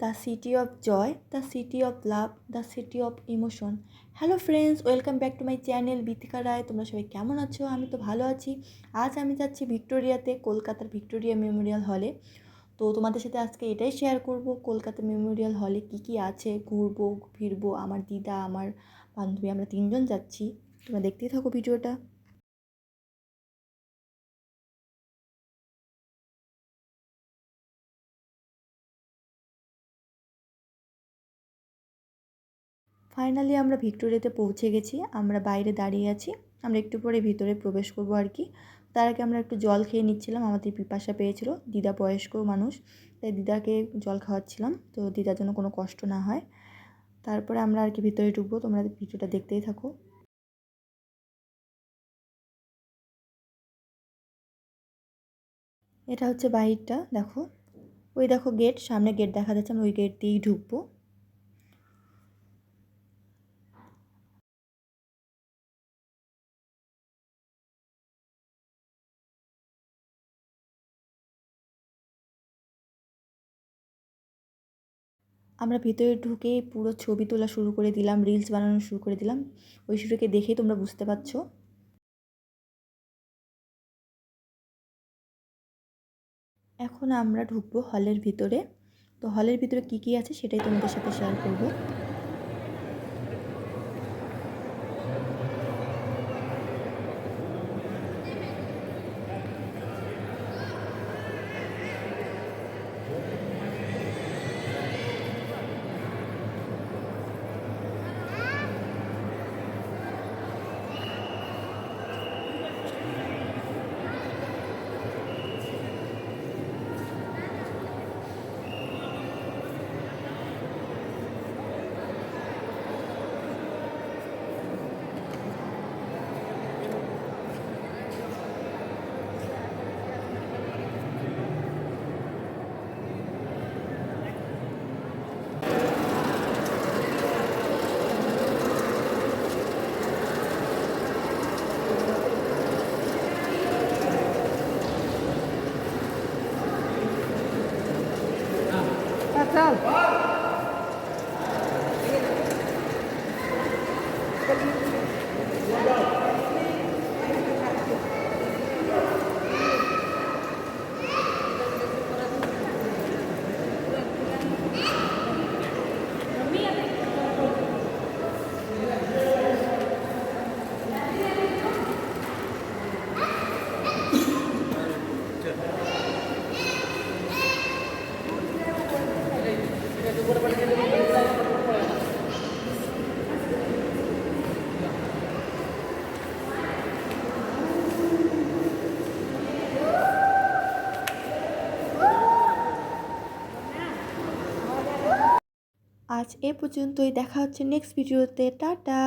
The city of joy, the city of love, the city of emotion. Hello friends, welcome back to my channel Bithika Roy. তোমরা সবাই কেমন আছো? আমি তো ভালো আছি। আজ আমি যাচ্ছি ভিক্টোরিয়াতে, কলকাতার ভিক্টোরিয়া মেমোরিয়াল হলে। তো তোমাদের সাথে আজকে এটাই শেয়ার করব, কলকাতা মেমোরিয়াল হলে কি কি আছে, ঘুরবো ফিরবো। আমার দিদা, আমার বান্ধবী, আমরা তিনজন যাচ্ছি। তোমরা দেখতেই থাকো ভিডিওটা। ফাইনালি আমরা ভিক্টোরিয়াতে পৌঁছে গেছি। আমরা বাইরে দাঁড়িয়ে আছি, আমরা একটু পরে ভিতরে প্রবেশ করব আর কি। তার আগে আমরা একটু জল খেয়ে নিচ্ছিলাম, আমাদের পিপাসা পেয়েছিল। দিদা বয়স্ক মানুষ, তাই দিদাকে জল খাওয়াচ্ছিলাম, তো দিদার জন্য কোনো কষ্ট না হয়। তারপরে আমরা আর কি ভিতরে ঢুকবো, তোমরা ভিডিওটা দেখতেই থাকো। এটা হচ্ছে বাহিরটা, দেখো। ওই দেখো গেট, সামনে গেট দেখা যাচ্ছে, আমরা ওই গেট দিয়েই ঢুকবো। আমরা ভিতরে ঢুকেই পুরো ছবি তোলা শুরু করে দিলাম, রিলস বানানো শুরু করে দিলাম। ওই শুরুকে দেখেই তোমরা বুঝতে পারছো। এখন আমরা ঢুকবো হলের ভিতরে। তো হলের ভিতরে কি কি আছে সেটাই তোমাদের সাথে শেয়ার করব। আজ এ পর্যন্তই, দেখা হচ্ছে নেক্সট ভিডিওতে। টাটা।